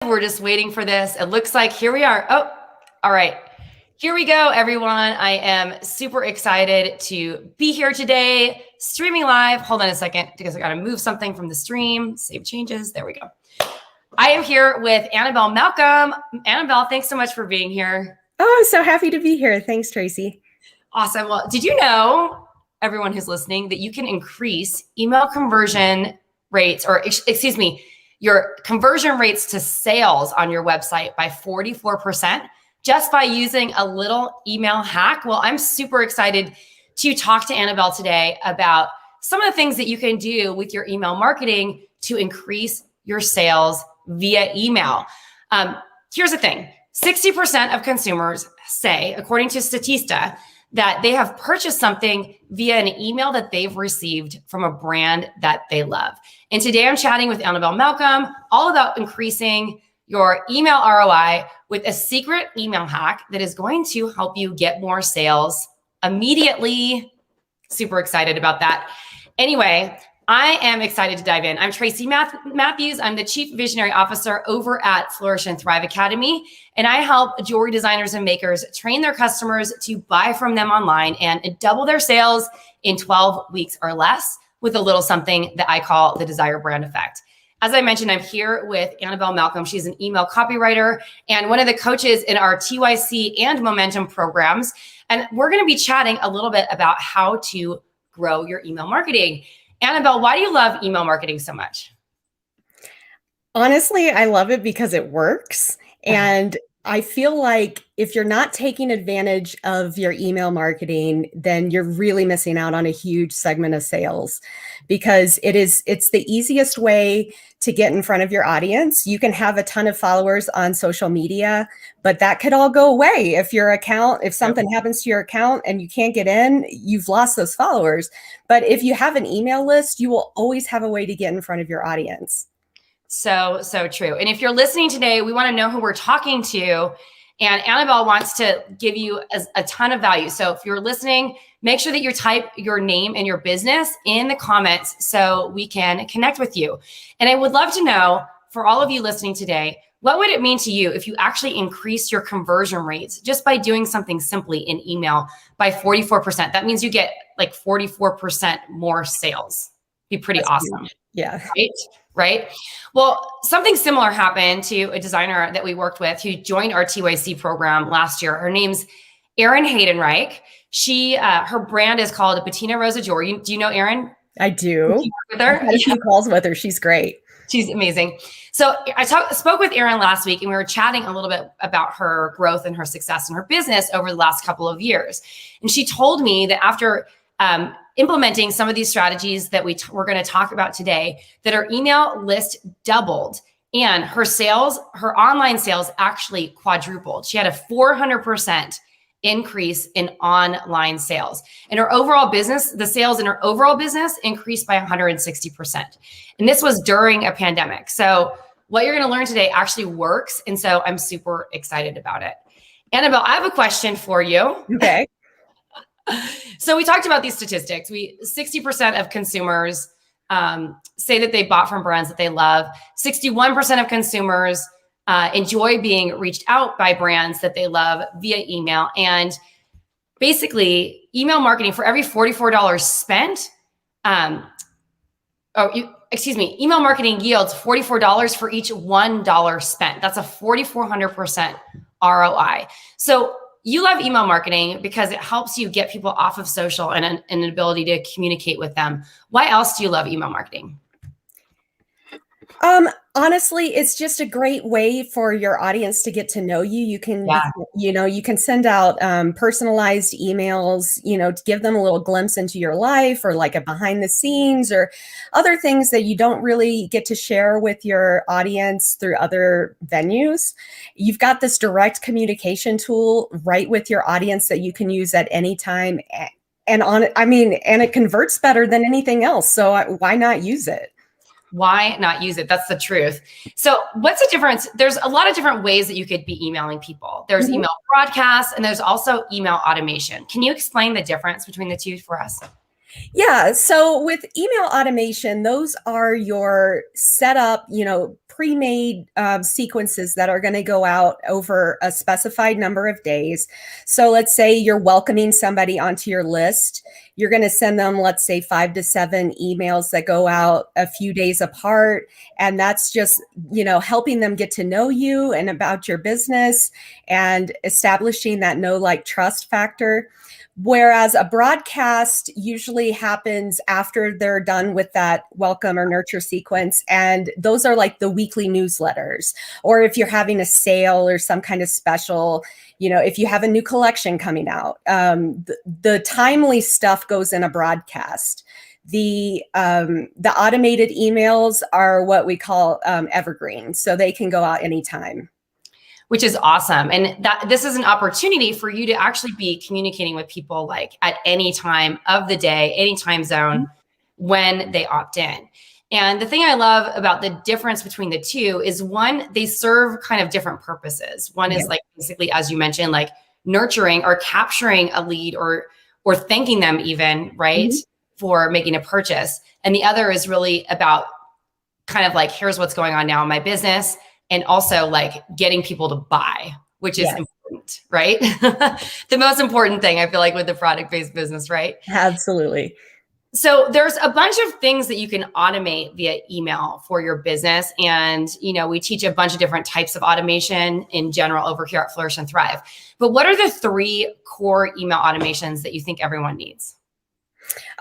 We're just waiting for this. It looks like here we are. Oh, all right. Here we go, everyone. I am super excited to be here today, streaming live. Hold on a second, because I got to move something from the stream. Save changes. There we go. I am here with Annabelle Malcolm. Annabelle, thanks so much for being here. Oh, I'm so happy to be here. Thanks, Tracy. Awesome. Well, did you know, everyone who's listening, that you can increase email conversion rates, or excuse me, your conversion rates to sales on your website by 44% just by using a little email hack? Well, I'm super excited to talk to Annabelle today about some of the things that you can do with your email marketing to increase your sales via email. Here's the thing. 60% of consumers say, according to Statista, that they have purchased something via an email that they've received from a brand that they love. And today I'm chatting with Annabelle Malcolm all about increasing your email ROI with a secret email hack that is going to help you get more sales immediately. Super excited about that. Anyway, I am excited to dive in. I'm Tracy Matthews. I'm the Chief Visionary Officer over at Flourish and Thrive Academy, and I help jewelry designers and makers train their customers to buy from them online and double their sales in 12 weeks or less with a little something that I call the Desire Brand Effect. As I mentioned, I'm here with Annabelle Malcolm. She's an email copywriter and one of the coaches in our TYC and Momentum programs. And we're going to be chatting a little bit about how to grow your email marketing. Annabelle, why do you love email marketing so much? Honestly, I love it because it works. And I feel like if you're not taking advantage of your email marketing, then you're really missing out on a huge segment of sales, because it's the easiest way to get in front of your audience. You can have a ton of followers on social media, but that could all go away if something happens to your account and you can't get in, you've lost those followers. But if you have an email list, you will always have a way to get in front of your audience. So true. And if you're listening today, we want to know who we're talking to. And Annabelle wants to give you a ton of value. So if you're listening, make sure that you type your name and your business in the comments so we can connect with you. And I would love to know, for all of you listening today, what would it mean to you if you actually increase your conversion rates just by doing something simply in email by 44%? That means you get like 44% more sales. Be pretty awesome. Huge. Yeah. Right. Well, something similar happened to a designer that we worked with who joined our TYC program last year. Her name's Erin Haydenreich. Her brand is called Bettina Rosa Jewelry. Do you know Erin? I do. With her? I had a few calls with her. She's great. She's amazing. So I spoke with Erin last week, and we were chatting a little bit about her growth and her success in her business over the last couple of years. And she told me that after implementing some of these strategies that we're going to talk about today, that her email list doubled and her online sales actually quadrupled. She had a 400% increase in online sales. And her overall business, the sales in her overall business increased by 160%. And this was during a pandemic. So what you're going to learn today actually works. And so I'm super excited about it. Annabelle, I have a question for you. Okay. So we talked about these statistics. 60% of consumers say that they bought from brands that they love. 61% of consumers enjoy being reached out by brands that they love via email. And basically, email marketing, for every $44 spent, email marketing yields $44 for each $1 spent. That's a 4,400% ROI. So you love email marketing because it helps you get people off of social and an ability to communicate with them. Why else do you love email marketing? Honestly, it's just a great way for your audience to get to know you. You can send out personalized emails, to give them a little glimpse into your life, or like a behind the scenes, or other things that you don't really get to share with your audience through other venues. You've got this direct communication tool right with your audience that you can use at any time. And it converts better than anything else. So why not use it? Why not use it? That's the truth. So what's the difference? There's a lot of different ways that you could be emailing people. There's email broadcasts, and there's also email automation. Can you explain the difference between the two for us? Yeah. So with email automation, those are your setup, pre-made sequences that are going to go out over a specified number of days. So let's say you're welcoming somebody onto your list. You're going to send them, let's say, 5 to 7 emails that go out a few days apart. And that's just, helping them get to know you and about your business and establishing that know, like, trust factor. Whereas a broadcast usually happens after they're done with that welcome or nurture sequence. And those are like the weekly newsletters, or if you're having a sale or some kind of special, if you have a new collection coming out, the timely stuff goes in a broadcast. The automated emails are what we call evergreen, so they can go out anytime. Which is awesome. And this is an opportunity for you to actually be communicating with people like at any time of the day, any time zone when they opt in. And the thing I love about the difference between the two is, one, they serve kind of different purposes. One is like basically, as you mentioned, like nurturing or capturing a lead or thanking them even, right, for making a purchase. And the other is really about kind of like, here's what's going on now in my business. And also like getting people to buy, which is important, right? The most important thing, I feel like, with the product-based business, right? Absolutely. So there's a bunch of things that you can automate via email for your business. And, we teach a bunch of different types of automation in general over here at Flourish and Thrive. But what are the 3 core email automations that you think everyone needs?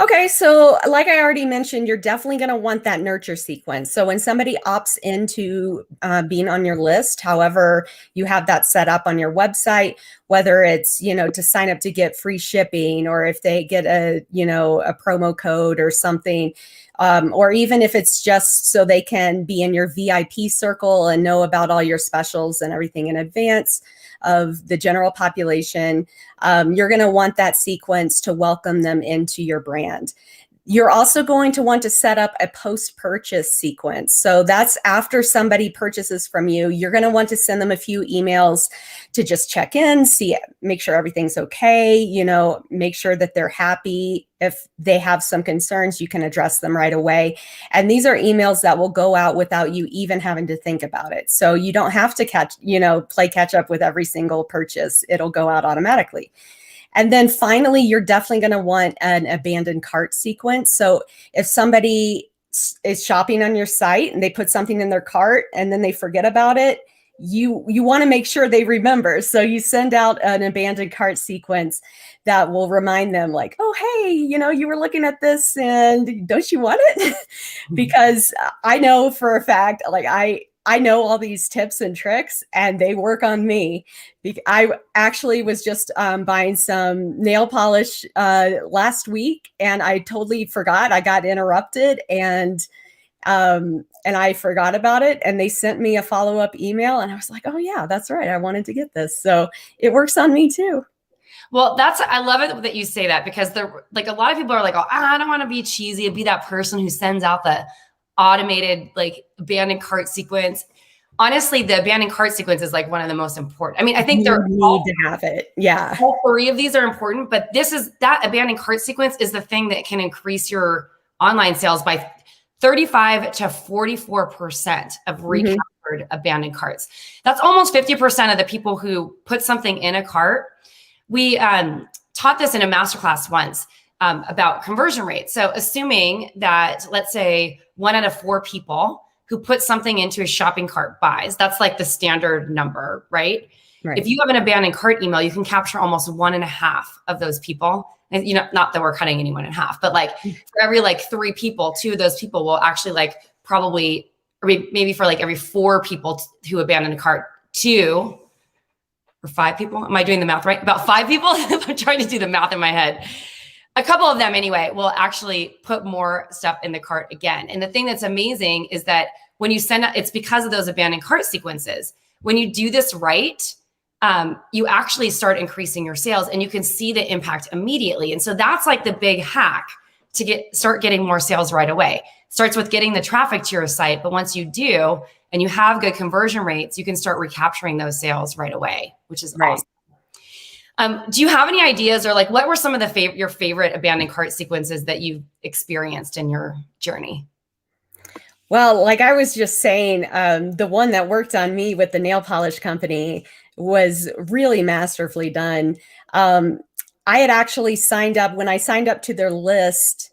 Okay, so like I already mentioned, you're definitely going to want that nurture sequence. So when somebody opts into being on your list, however you have that set up on your website, whether it's, to sign up to get free shipping, or if they get a promo code or something, or even if it's just so they can be in your VIP circle and know about all your specials and everything in advance of the general population, you're going to want that sequence to welcome them into your brand. You're also going to want to set up a post-purchase sequence. So that's after somebody purchases from you. You're going to want to send them a few emails to just check in, make sure everything's okay, make sure that they're happy. If they have some concerns, you can address them right away. And these are emails that will go out without you even having to think about it. So you don't have to play catch up with every single purchase. It'll go out automatically. And then finally, you're definitely going to want an abandoned cart sequence. So if somebody is shopping on your site and they put something in their cart and then they forget about it, you want to make sure they remember. So you send out an abandoned cart sequence that will remind them like, oh, hey, you were looking at this and don't you want it? Because I know for a fact, like I know all these tips and tricks and they work on me. I actually was just buying some nail polish last week and I totally forgot. I got interrupted and I forgot about it. And they sent me a follow-up email and I was like, oh yeah, that's right. I wanted to get this. So it works on me too. Well, I love it that you say that, because a lot of people are like, oh, I don't want to be cheesy and be that person who sends out the automated like abandoned cart sequence. Honestly, the abandoned cart sequence is like one of the most important. I mean, I think you need to have it. Yeah. All 3 of these are important, but that abandoned cart sequence is the thing that can increase your online sales by 35 to 44% of recaptured abandoned carts. That's almost 50% of the people who put something in a cart. We taught this in a masterclass once about conversion rates. So assuming that, let's say, 1 out of 4 people who put something into a shopping cart buys, that's like the standard number, right? If you have an abandoned cart email, you can capture almost 1.5 of those people. And, not that we're cutting anyone in half, but like for every like 3 people, 2 of those people will actually like probably, or maybe for like every 4 people who abandon a cart, 2 or 5 people. Am I doing the math right? About 5 people. I'm trying to do the math in my head. A couple of them anyway will actually put more stuff in the cart again. And the thing that's amazing is that when you send out, it's because of those abandoned cart sequences. When you do this right, you actually start increasing your sales and you can see the impact immediately. And so that's like the big hack to start getting more sales right away. Starts with getting the traffic to your site. But once you do, and you have good conversion rates, you can start recapturing those sales right away, which is awesome. Do you have any ideas, or like what were some of your favorite abandoned cart sequences that you've experienced in your journey? Well, like I was just saying, the one that worked on me with the nail polish company was really masterfully done. Um, I had actually signed up when I signed up to their list.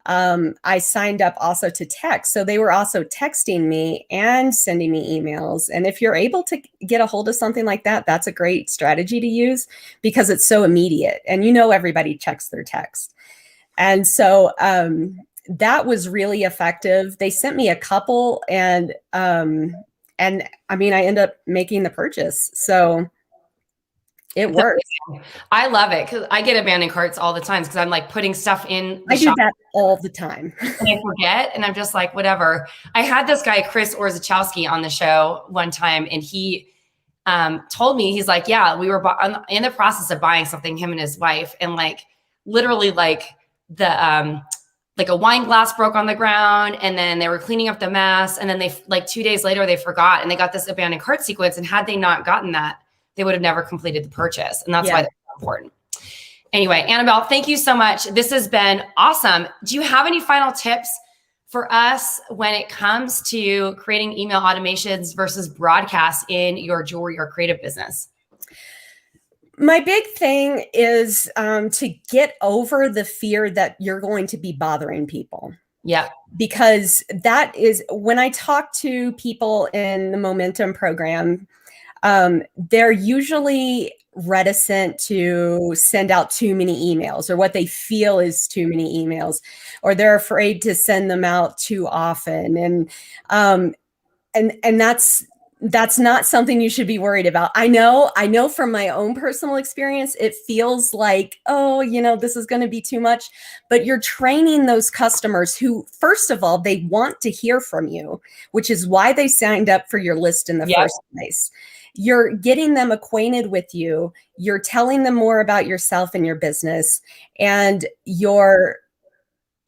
I signed up also to text. So they were also texting me and sending me emails. And if you're able to get a hold of something like that, that's a great strategy to use because it's so immediate. And everybody checks their text. And so that was really effective. They sent me a couple and I mean I end up making the purchase. So it works. I love it because I get abandoned carts all the time because I'm like putting stuff in the I do shop that all the time. and I forget, and I'm just like, whatever. I had this guy, Chris Orzechowski, on the show one time, and he told me, he's like, yeah, we were in the process of buying something, him and his wife, and like literally like the like a wine glass broke on the ground, and then they were cleaning up the mess, and then they like 2 days later they forgot, and they got this abandoned cart sequence, and had they not gotten that, they would have never completed the purchase. And that's why that's important. Anyway, Annabelle, thank you so much. This has been awesome. Do you have any final tips for us when it comes to creating email automations versus broadcasts in your jewelry or creative business? My big thing is to get over the fear that you're going to be bothering people. Yeah. Because that is when I talk to people in the Momentum program, they're usually reticent to send out too many emails or what they feel is too many emails, or they're afraid to send them out too often. And that's not something you should be worried about. I know from my own personal experience, it feels like, oh, this is going to be too much, but you're training those customers who, first of all, they want to hear from you, which is why they signed up for your list in the first place. You're getting them acquainted with you. You're telling them more about yourself and your business, and you're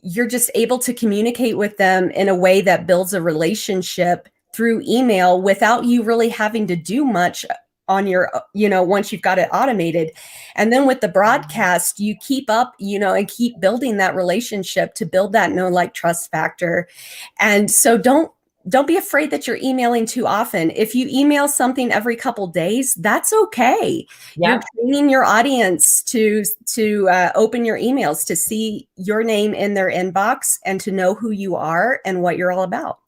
just able to communicate with them in a way that builds a relationship through email without you really having to do much on your, once you've got it automated. And then with the broadcast, you keep up, and keep building that relationship to build that know, like, trust factor. And so don't be afraid that you're emailing too often. If you email something every couple days, that's okay. Yeah. You're training your audience to open your emails, to see your name in their inbox, and to know who you are and what you're all about.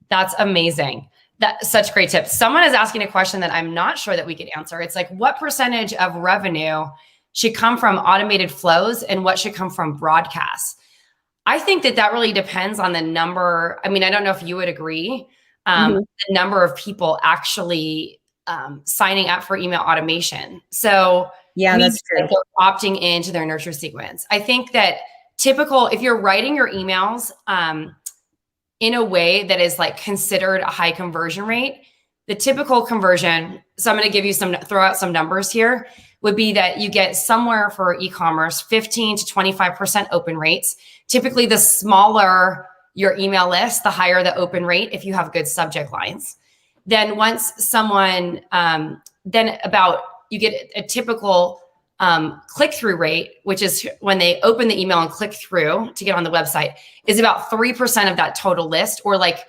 That's amazing. That's such great tips. Someone is asking a question that I'm not sure that we could answer. It's like, what percentage of revenue should come from automated flows and what should come from broadcasts? I think that really depends on the number. I mean, I don't know if you would agree, the number of people actually signing up for email automation. So yeah, that's true. Like they're opting into their nurture sequence. I think that if you're writing your emails in a way that is like considered a high conversion rate, the typical conversion, so I'm going to give you throw out some numbers here, would be that you get somewhere for e-commerce 15 to 25% open rates. Typically, the smaller your email list, the higher the open rate if you have good subject lines. Then once someone, you get a typical click-through rate, which is when they open the email and click through to get on the website, is about 3% of that total list, or like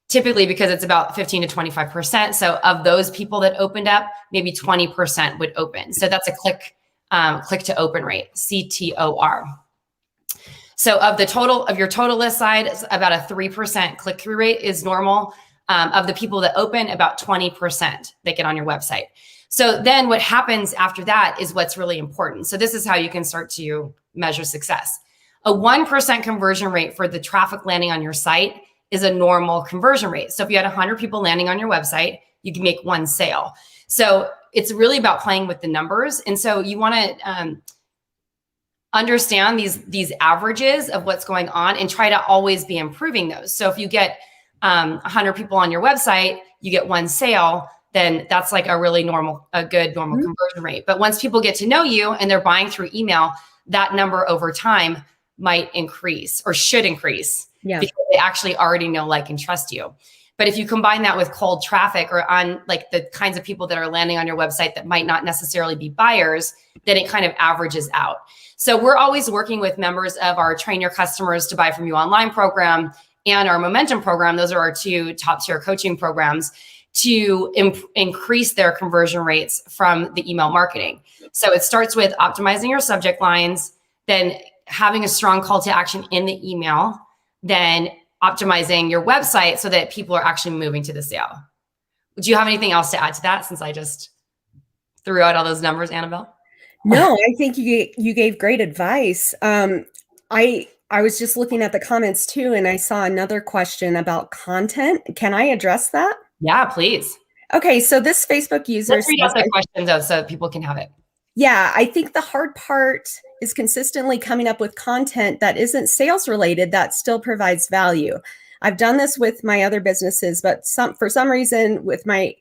typically, because it's about 15 to 25%. So of those people that opened up, maybe 20% would open. So that's a click to open rate, CTOR. So of your total list side, about a 3% click-through rate is normal. Of the people that open, about 20% that get on your website. So then what happens after that is what's really important. So this is how you can start to measure success. A 1% conversion rate for the traffic landing on your site is a normal conversion rate. So if you had 100 people landing on your website, you can make one sale. So it's really about playing with the numbers. And so you want to understand these averages of what's going on and try to always be improving those. So if you get 100 people on your website, you get one sale, then that's like a good normal conversion rate. But once people get to know you and they're buying through email, that number over time might increase, or should increase, because they actually already know, like, and trust you. But if you combine that with cold traffic, or on like the kinds of people that are landing on your website that might not necessarily be buyers, then it kind of averages out. So we're always working with members of our Train Your Customers to Buy From You online program and our Momentum program. Those are our two top tier coaching programs to increase their conversion rates from the email marketing. So it starts with optimizing your subject lines, then having a strong call to action in the email, then optimizing your website so that people are actually moving to the sale. Do you have anything else to add to that, since I just threw out all those numbers, Annabelle? No, I think you gave great advice. I was just looking at the comments too, and I saw another question about content. Can I address that? Yeah, please. Okay, so this Facebook user Let's read out the question though, so people can have it. Yeah, I think the hard part is consistently coming up with content that isn't sales related that still provides value. I've done this with my other businesses, but for some reason with my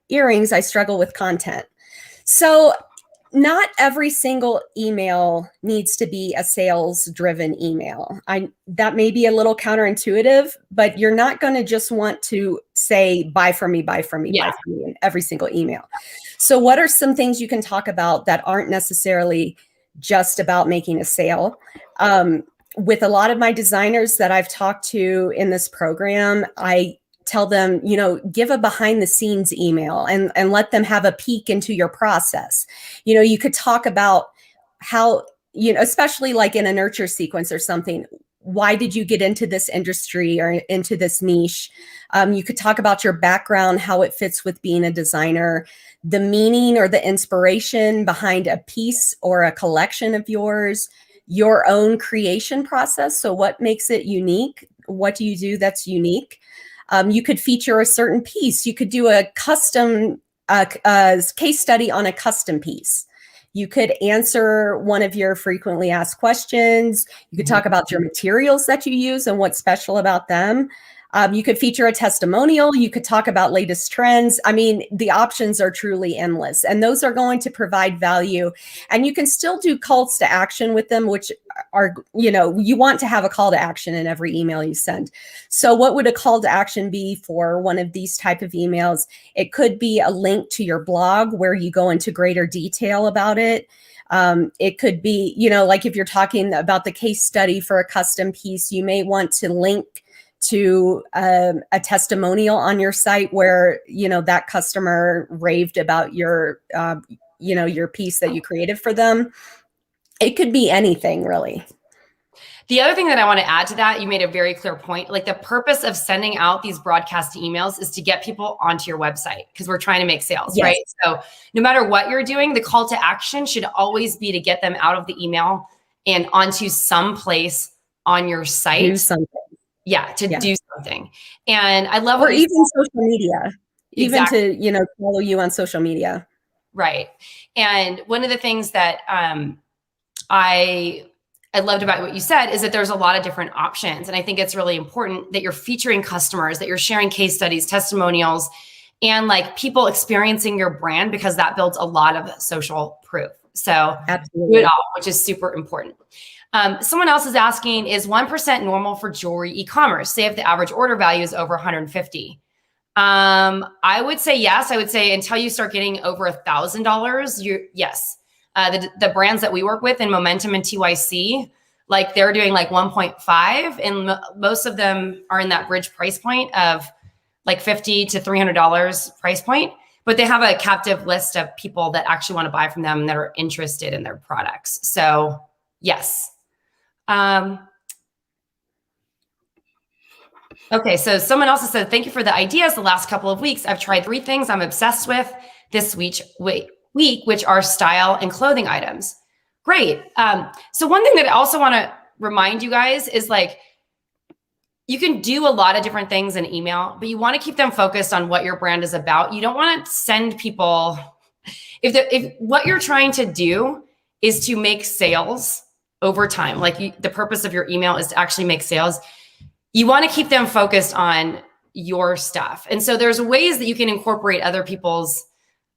earrings, I struggle with content. So not every single email needs to be a sales driven email. That may be a little counterintuitive, but you're not going to just want to say, buy from me, buy from me, buy from me in every single email. So what are some things you can talk about that aren't necessarily just about making a sale? With a lot of my designers that I've talked to in this program, I tell them, give a behind the scenes email and let them have a peek into your process. You could talk about how, especially like in a nurture sequence or something, why did you get into this industry or into this niche? You could talk about your background, how it fits with being a designer, the meaning or the inspiration behind a piece or a collection of yours, your own creation process. So what makes it unique? What do you do that's unique? You could feature a certain piece. You could do a custom case study on a custom piece. You could answer one of your frequently asked questions. You could talk about your materials that you use and what's special about them. You could feature a testimonial. You could talk about latest trends. I mean, the options are truly endless, and those are going to provide value. And you can still do calls to action with them, which are, you want to have a call to action in every email you send. So what would a call to action be for one of these type of emails? It could be a link to your blog where you go into greater detail about it. It could be, like if you're talking about the case study for a custom piece, you may want to link to a testimonial on your site where, that customer raved about your, your piece that you created for them. It could be anything, really. The other thing that I want to add to that, you made a very clear point. Like, the purpose of sending out these broadcast emails is to get people onto your website, because we're trying to make sales, right? So no matter what you're doing, the call to action should always be to get them out of the email and onto some place on your site. Do something. Yeah, do something. And I love or even social media, even to, follow you on social media. Right. And one of the things that I loved about what you said is that there's a lot of different options. And I think it's really important that you're featuring customers, that you're sharing case studies, testimonials, and like people experiencing your brand, because that builds a lot of social proof. So absolutely, do it all, which is super important. Someone else is asking, is 1% normal for jewelry e-commerce? Say if the average order value is over 150. I would say yes. I would say until you start getting over $1,000, yes. The brands that we work with in Momentum and TYC, like they're doing like 1.5, and most of them are in that bridge price point of like $50 to $300 price point, but they have a captive list of people that actually want to buy from them and that are interested in their products. So yes. Okay, so someone else has said, thank you for the ideas. The last couple of weeks, I've tried 3 things I'm obsessed with this week, which are style and clothing items. Great. So one thing that I also want to remind you guys is, like, you can do a lot of different things in email, but you want to keep them focused on what your brand is about. You don't want to send people, if what you're trying to do is to make sales over time, like the purpose of your email is to actually make sales, you want to keep them focused on your stuff. And so there's ways that you can incorporate other people's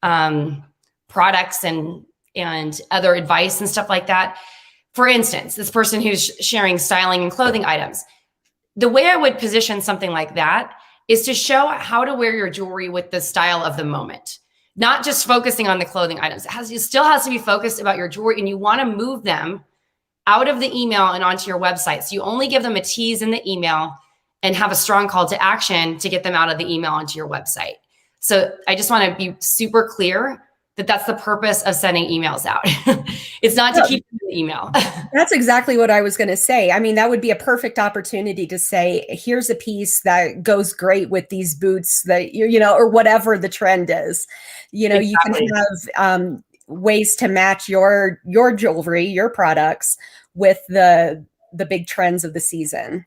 products and other advice and stuff like that. For instance, this person who's sharing styling and clothing items, the way I would position something like that is to show how to wear your jewelry with the style of the moment, not just focusing on the clothing items. It still has to be focused about your jewelry, and you want to move them out of the email and onto your website. So you only give them a tease in the email, and have a strong call to action to get them out of the email onto your website. So I just want to be super clear that that's the purpose of sending emails out. It's not to keep them in the email. That's exactly what I was going to say. I mean, that would be a perfect opportunity to say, here's a piece that goes great with these boots that, or whatever the trend is. Exactly. You can have ways to match your jewelry, your products with the big trends of the season.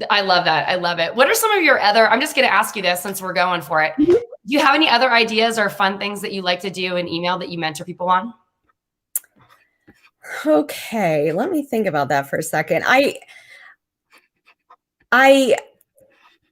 I love that. I love it. What are some of your other, I'm just going to ask you this since we're going for it. Mm-hmm. Do you have any other ideas or fun things that you like to do in email that you mentor people on? Okay, let me think about that for a second. I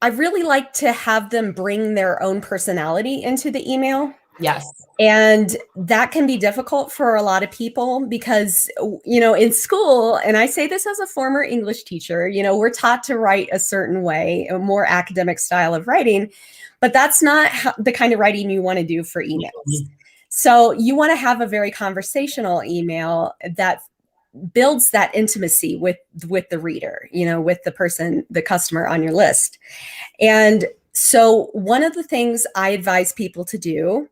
really like to have them bring their own personality into the email. Yes. And that can be difficult for a lot of people because, in school, and I say this as a former English teacher, we're taught to write a certain way, a more academic style of writing, but that's not the kind of writing you want to do for emails. Mm-hmm. So you want to have a very conversational email that builds that intimacy with the reader, with the person, the customer on your list. And so one of the things I advise people to do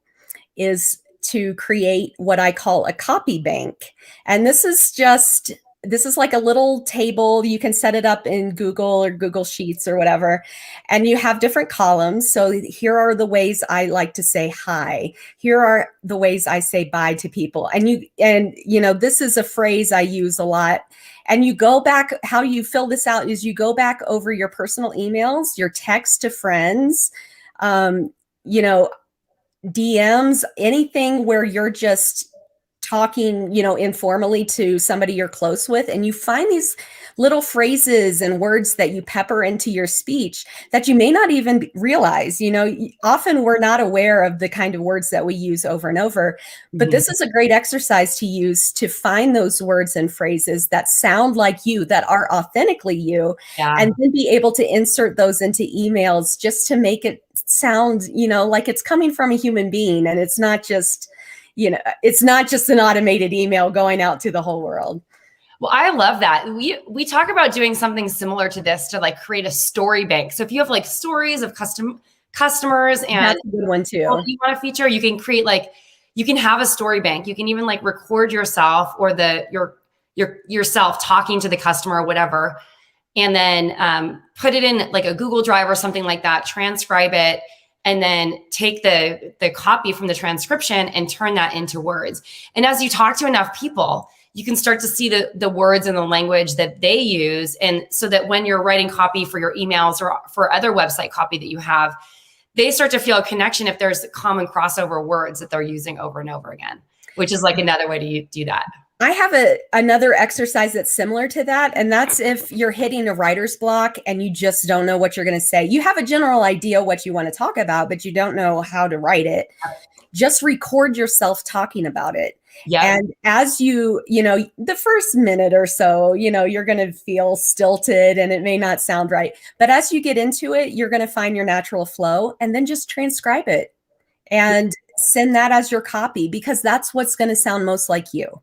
is to create what I call a copy bank. And this is like a little table. You can set it up in Google or Google Sheets or whatever. And you have different columns. So here are the ways I like to say hi. Here are the ways I say bye to people. And this is a phrase I use a lot. And you go back, how you fill this out is you go back over your personal emails, your text to friends, DMs, anything where you're just talking, informally to somebody you're close with, and you find these little phrases and words that you pepper into your speech that you may not even realize. Often we're not aware of the kind of words that we use over and over, but mm-hmm. This is a great exercise to use to find those words and phrases that sound like you, that are authentically you, and then be able to insert those into emails just to make it sound, like it's coming from a human being, and it's not just an automated email going out to the whole world. Well, I love that. We talk about doing something similar to this to like create a story bank. So if you have like stories of customers and that's a good one too, you want to feature, you can create you can have a story bank. You can even record yourself or yourself talking to the customer or whatever, and then put it in a Google Drive or something like that, transcribe it, and then take the copy from the transcription and turn that into words. And as you talk to enough people, you can start to see the words and the language that they use. And so that when you're writing copy for your emails or for other website copy that you have, they start to feel a connection if there's common crossover words that they're using over and over again, which is another way to do that. I have another exercise that's similar to that. And that's if you're hitting a writer's block and you just don't know what you're going to say. You have a general idea what you want to talk about, but you don't know how to write it. Just record yourself talking about it. Yeah. And as the first minute or so, you're going to feel stilted and it may not sound right. But as you get into it, you're going to find your natural flow, and then just transcribe it and send that as your copy, because that's what's going to sound most like you.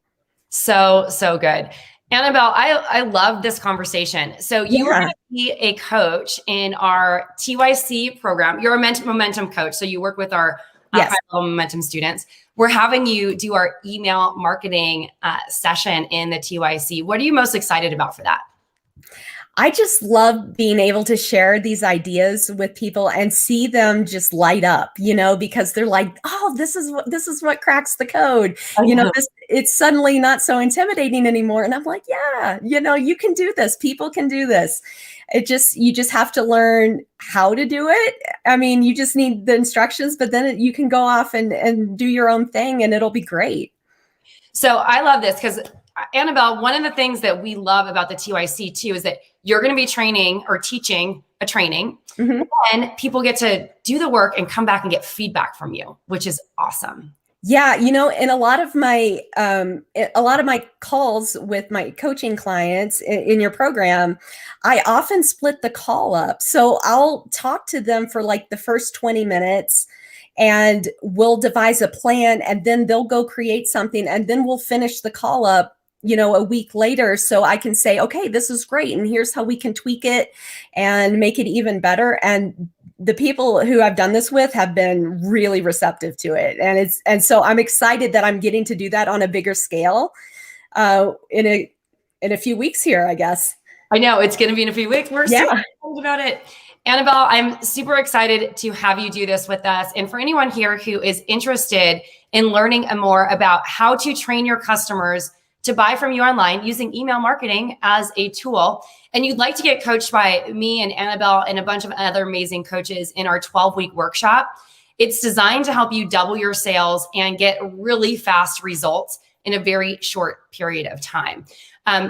So good. Annabelle, I love this conversation. So you are going to be a coach in our TYC program. You're a momentum coach. So you work with our high-level momentum students. We're having you do our email marketing session in the TYC. What are you most excited about for that? I just love being able to share these ideas with people and see them just light up, because they're like, oh, this is what cracks the code. It's suddenly not so intimidating anymore. And I'm like, yeah, you can do this. People can do this. You just have to learn how to do it. I mean, you just need the instructions, but then you can go off and do your own thing, and it'll be great. So I love this because, Annabelle, one of the things that we love about the TYC too is that you're going to be training or teaching a training, mm-hmm. and people get to do the work and come back and get feedback from you, which is awesome. Yeah, in a lot of my calls with my coaching clients in your program, I often split the call up. So I'll talk to them for the first 20 minutes. And we'll devise a plan, and then they'll go create something, and then we'll finish the call up a week later, so I can say, okay, this is great, and here's how we can tweak it and make it even better. And the people who I've done this with have been really receptive to it. And so I'm excited that I'm getting to do that on a bigger scale in a few weeks here, I guess. I know it's going to be in a few weeks. We're super excited about it. Annabelle, I'm super excited to have you do this with us. And for anyone here who is interested in learning more about how to train your customers to buy from you online using email marketing as a tool, and you'd like to get coached by me and Annabelle and a bunch of other amazing coaches in our 12-week workshop, it's designed to help you double your sales and get really fast results in a very short period of time.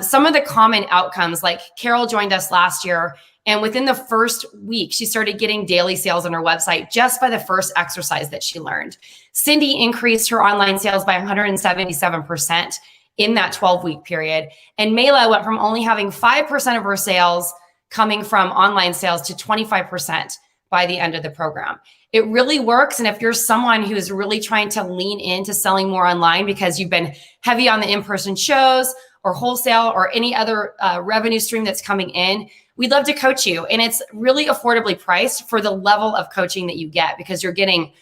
Some of the common outcomes, like Carol joined us last year, and within the first week, she started getting daily sales on her website just by the first exercise that she learned. Cindy increased her online sales by 177% in that 12-week period. And Mela went from only having 5% of her sales coming from online sales to 25% by the end of the program. It really works. And if you're someone who is really trying to lean into selling more online because you've been heavy on the in-person shows or wholesale or any other revenue stream that's coming in, we'd love to coach you. And it's really affordably priced for the level of coaching that you get, because you're getting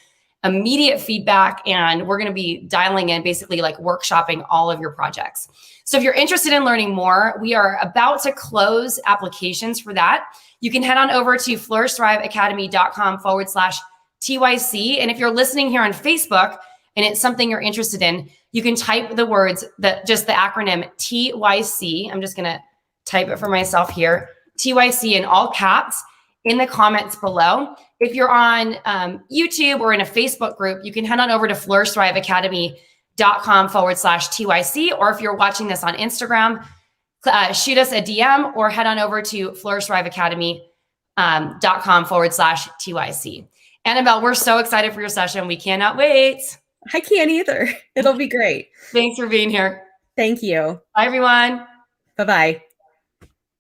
immediate feedback, and we're going to be dialing in, basically like workshopping all of your projects. So if you're interested in learning more, we are about to close applications for that. You can head on over to flourishthriveacademy.com/TYC. And if you're listening here on Facebook and it's something you're interested in, you can type the words, just the acronym TYC. I'm just going to type it for myself here. TYC in all caps in the comments below. If you're on YouTube or in a Facebook group, you can head on over to flourishthriveacademy.com/TYC. Or if you're watching this on Instagram, shoot us a DM or head on over to flourishthriveacademy.com/TYC. Annabelle, we're so excited for your session. We cannot wait. I can't either. It'll be great. Thanks for being here. Thank you. Bye, everyone. Bye-bye.